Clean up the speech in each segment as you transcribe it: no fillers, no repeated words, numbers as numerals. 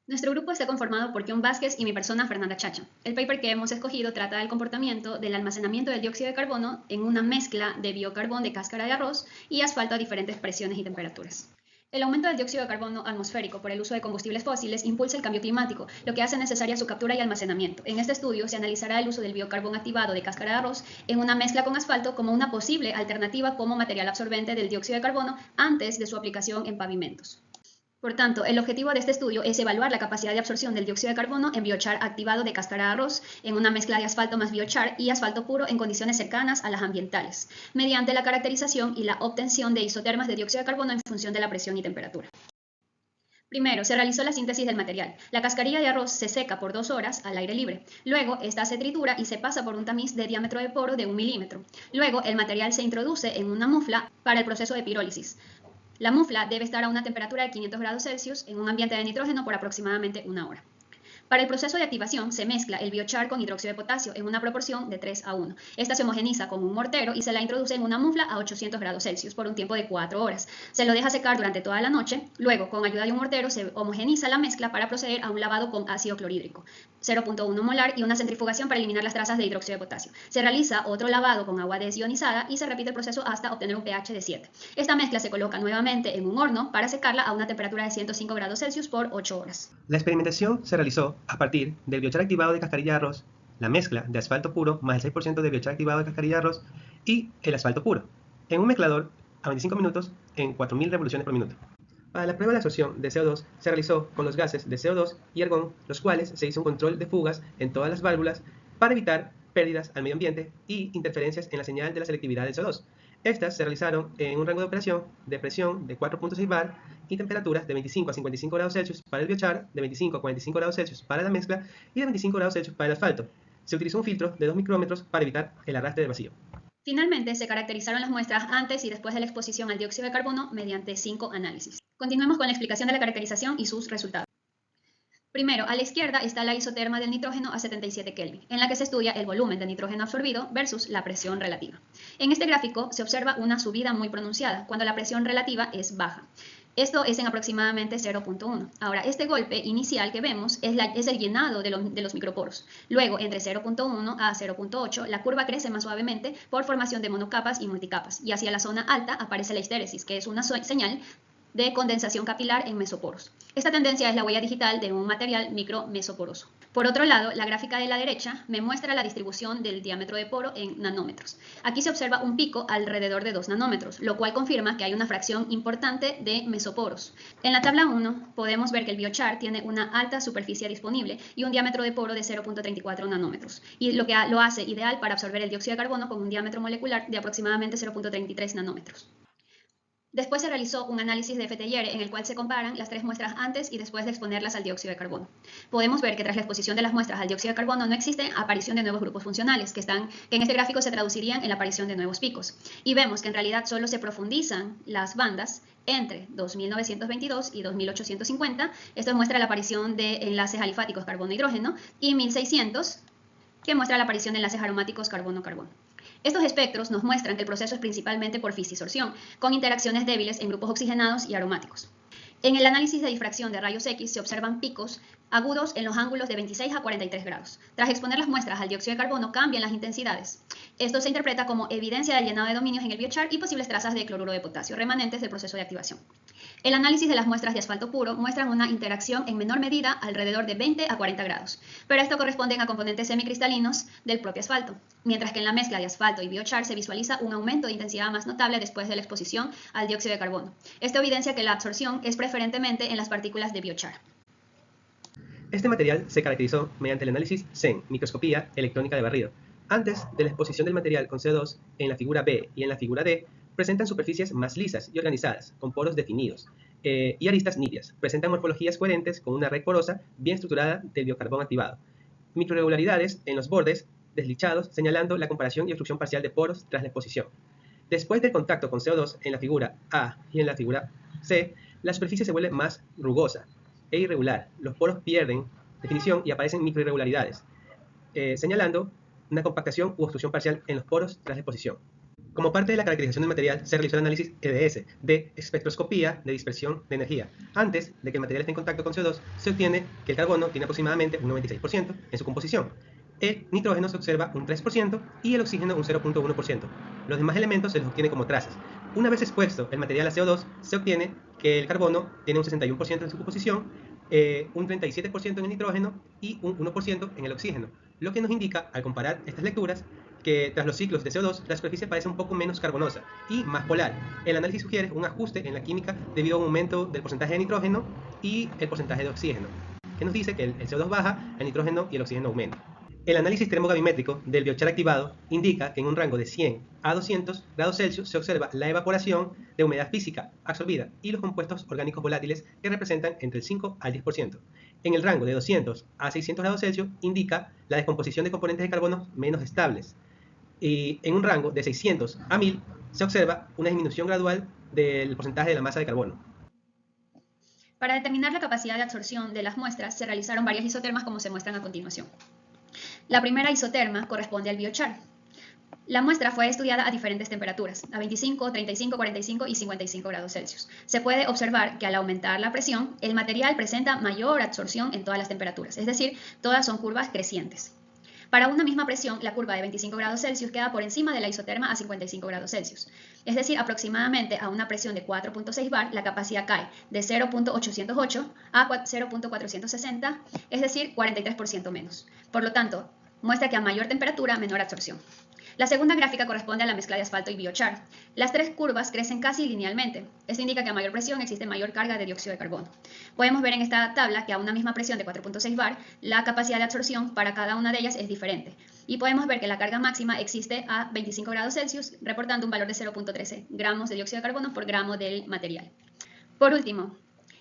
Nuestro grupo está conformado por John Vázquez y mi persona, Fernanda Chacha. El paper que hemos escogido trata del comportamiento del almacenamiento del dióxido de carbono en una mezcla de biocarbón de cáscara de arroz y asfalto a diferentes presiones y temperaturas. El aumento del dióxido de carbono atmosférico por el uso de combustibles fósiles impulsa el cambio climático, lo que hace necesaria su captura y almacenamiento. En este estudio se analizará el uso del biocarbón activado de cáscara de arroz en una mezcla con asfalto como una posible alternativa como material absorbente del dióxido de carbono antes de su aplicación en pavimentos. Por tanto, el objetivo de este estudio es evaluar la capacidad de absorción del dióxido de carbono en biochar activado de cáscara de arroz en una mezcla de asfalto más biochar y asfalto puro en condiciones cercanas a las ambientales, mediante la caracterización y la obtención de isotermas de dióxido de carbono en función de la presión y temperatura. Primero, se realizó la síntesis del material. La cascarilla de arroz se seca por 2 horas al aire libre. Luego, esta se tritura y se pasa por un tamiz de diámetro de poro de 1 milímetro. Luego, el material se introduce en una mufla para el proceso de pirólisis. La mufla debe estar a una temperatura de 500 grados Celsius en un ambiente de nitrógeno por aproximadamente 1 hora. Para el proceso de activación se mezcla el biochar con hidróxido de potasio en una proporción de 3 a 1. Esta se homogeniza con un mortero y se la introduce en una mufla a 800 grados Celsius por un tiempo de 4 horas. Se lo deja secar durante toda la noche. Luego, con ayuda de un mortero, se homogeniza la mezcla para proceder a un lavado con ácido clorhídrico, 0.1 molar, y una centrifugación para eliminar las trazas de hidróxido de potasio. Se realiza otro lavado con agua desionizada y se repite el proceso hasta obtener un pH de 7. Esta mezcla se coloca nuevamente en un horno para secarla a una temperatura de 105 grados Celsius por 8 horas. La experimentación se realizó a partir del biochar activado de cascarilla de arroz, la mezcla de asfalto puro más el 6% de biochar activado de cascarilla de arroz y el asfalto puro, en un mezclador a 25 minutos en 4000 revoluciones por minuto. Para la prueba de absorción de CO2 se realizó con los gases de CO2 y argón, los cuales se hizo un control de fugas en todas las válvulas para evitar pérdidas al medio ambiente y interferencias en la señal de la selectividad del CO2. Estas se realizaron en un rango de operación de presión de 4.6 bar y temperaturas de 25 a 55 grados Celsius para el biochar, de 25 a 45 grados Celsius para la mezcla y de 25 grados Celsius para el asfalto. Se utilizó un filtro de 2 micrómetros para evitar el arrastre de vacío. Finalmente, se caracterizaron las muestras antes y después de la exposición al dióxido de carbono mediante 5 análisis. Continuemos con la explicación de la caracterización y sus resultados. Primero, a la izquierda está la isoterma del nitrógeno a 77 Kelvin, en la que se estudia el volumen de nitrógeno absorbido versus la presión relativa. En este gráfico se observa una subida muy pronunciada cuando la presión relativa es baja. Esto es en aproximadamente 0.1. Ahora, este golpe inicial que vemos es el llenado de los microporos. Luego, entre 0.1 a 0.8, la curva crece más suavemente por formación de monocapas y multicapas, y hacia la zona alta aparece la histéresis, que es una señal de condensación capilar en mesoporos. Esta tendencia es la huella digital de un material micromesoporoso. Por otro lado, la gráfica de la derecha me muestra la distribución del diámetro de poro en nanómetros. Aquí se observa un pico alrededor de 2 nanómetros, lo cual confirma que hay una fracción importante de mesoporos. En la tabla 1 podemos ver que el biochar tiene una alta superficie disponible y un diámetro de poro de 0.34 nanómetros, y lo que lo hace ideal para absorber el dióxido de carbono con un diámetro molecular de aproximadamente 0.33 nanómetros. Después se realizó un análisis de FTIR en el cual se comparan las 3 muestras antes y después de exponerlas al dióxido de carbono. Podemos ver que tras la exposición de las muestras al dióxido de carbono no existe aparición de nuevos grupos funcionales, que en este gráfico se traducirían en la aparición de nuevos picos. Y vemos que en realidad solo se profundizan las bandas entre 2922 y 2850. Esto muestra la aparición de enlaces alifáticos carbono-hidrógeno, y 1600, que muestra la aparición de enlaces aromáticos carbono-carbono. Estos espectros nos muestran que el proceso es principalmente por fisdisorción, con interacciones débiles en grupos oxigenados y aromáticos. En el análisis de difracción de rayos X se observan picos agudos en los ángulos de 26 a 43 grados. Tras exponer las muestras al dióxido de carbono cambian las intensidades. Esto se interpreta como evidencia del llenado de dominios en el biochar y posibles trazas de cloruro de potasio remanentes del proceso de activación. El análisis de las muestras de asfalto puro muestran una interacción en menor medida alrededor de 20 a 40 grados, pero esto corresponde a componentes semicristalinos del propio asfalto, mientras que en la mezcla de asfalto y biochar se visualiza un aumento de intensidad más notable después de la exposición al dióxido de carbono. Esto evidencia que la absorción es preferentemente en las partículas de biochar. Este material se caracterizó mediante el análisis SEM, microscopía electrónica de barrido. Antes de la exposición del material con CO2, en la figura B y en la figura D, presentan superficies más lisas y organizadas, con poros definidos y aristas nítidas. Presentan morfologías coherentes con una red porosa bien estructurada del biocarbón activado. Microirregularidades en los bordes deslichados, señalando la comparación y obstrucción parcial de poros tras la exposición. Después del contacto con CO2 en la figura A y en la figura C, la superficie se vuelve más rugosa e irregular. Los poros pierden definición y aparecen microirregularidades, señalando una compactación u obstrucción parcial en los poros tras la exposición. Como parte de la caracterización del material, se realizó el análisis EDS, de espectroscopía de dispersión de energía. Antes de que el material esté en contacto con CO2, se obtiene que el carbono tiene aproximadamente un 96% en su composición. El nitrógeno se observa un 3% y el oxígeno un 0.1%. Los demás elementos se los obtiene como trazas. Una vez expuesto el material a CO2, se obtiene que el carbono tiene un 61% en su composición, un 37% en el nitrógeno y un 1% en el oxígeno, lo que nos indica, al comparar estas lecturas, que tras los ciclos de CO2 la superficie parece un poco menos carbonosa y más polar. El análisis sugiere un ajuste en la química debido a un aumento del porcentaje de nitrógeno y el porcentaje de oxígeno, que nos dice que el CO2 baja, el nitrógeno y el oxígeno aumentan. El análisis termogravimétrico del biochar activado indica que en un rango de 100 a 200 grados Celsius se observa la evaporación de humedad física absorbida y los compuestos orgánicos volátiles que representan entre el 5 al 10%. En el rango de 200 a 600 grados Celsius indica la descomposición de componentes de carbono menos estables. Y en un rango de 600 a 1000 se observa una disminución gradual del porcentaje de la masa de carbono. Para determinar la capacidad de absorción de las muestras se realizaron varias isotermas como se muestran a continuación. La primera isoterma corresponde al biochar. La muestra fue estudiada a diferentes temperaturas, a 25, 35, 45 y 55 grados Celsius. Se puede observar que al aumentar la presión, el material presenta mayor absorción en todas las temperaturas, es decir, todas son curvas crecientes. Para una misma presión, la curva de 25 grados Celsius queda por encima de la isoterma a 55 grados Celsius. Es decir, aproximadamente a una presión de 4.6 bar, la capacidad cae de 0.808 a 0.460, es decir, 43% menos. Por lo tanto, muestra que a mayor temperatura, menor absorción. La segunda gráfica corresponde a la mezcla de asfalto y biochar. Las tres curvas crecen casi linealmente. Esto indica que a mayor presión existe mayor carga de dióxido de carbono. Podemos ver en esta tabla que a una misma presión de 4.6 bar, la capacidad de absorción para cada una de ellas es diferente. Y podemos ver que la carga máxima existe a 25 grados Celsius, reportando un valor de 0.13 gramos de dióxido de carbono por gramo del material. Por último,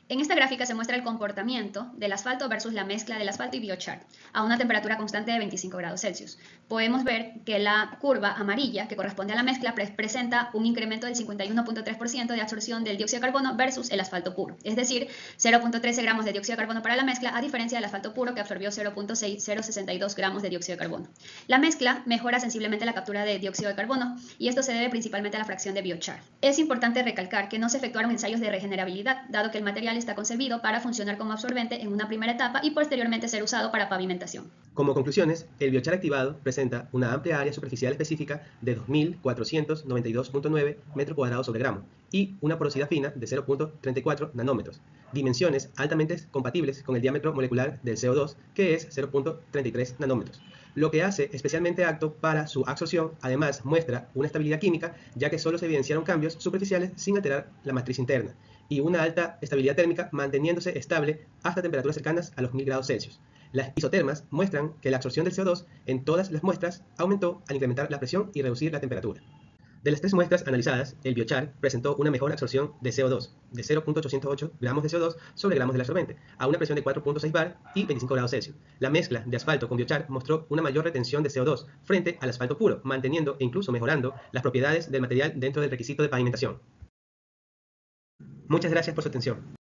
en esta gráfica se muestra el comportamiento del asfalto versus la mezcla del asfalto y biochar a una temperatura constante de 25 grados Celsius. Podemos ver que la curva amarilla, que corresponde a la mezcla, presenta un incremento del 51.3% de absorción del dióxido de carbono versus el asfalto puro, es decir, 0.13 gramos de dióxido de carbono para la mezcla, a diferencia del asfalto puro que absorbió 0.6062 gramos de dióxido de carbono. La mezcla mejora sensiblemente la captura de dióxido de carbono y esto se debe principalmente a la fracción de biochar. Es importante recalcar que no se efectuaron ensayos de regenerabilidad, dado que el material está concebido para funcionar como absorbente en una primera etapa y posteriormente ser usado para pavimentación. Como conclusiones, el biochar activado presenta una amplia área superficial específica de 2.492.9 metros cuadrados sobre gramo y una porosidad fina de 0.34 nanómetros, dimensiones altamente compatibles con el diámetro molecular del CO2, que es 0.33 nanómetros, lo que hace especialmente apto para su absorción. Además, muestra una estabilidad química, ya que solo se evidenciaron cambios superficiales sin alterar la matriz interna, y una alta estabilidad térmica manteniéndose estable hasta temperaturas cercanas a los 1000 grados Celsius. Las isotermas muestran que la absorción del CO2 en todas las muestras aumentó al incrementar la presión y reducir la temperatura. De las tres muestras analizadas, el biochar presentó una mejor absorción de CO2, de 0.808 gramos de CO2 sobre gramos del absorbente, a una presión de 4.6 bar y 25 grados Celsius. La mezcla de asfalto con biochar mostró una mayor retención de CO2 frente al asfalto puro, manteniendo e incluso mejorando las propiedades del material dentro del requisito de pavimentación. Muchas gracias por su atención.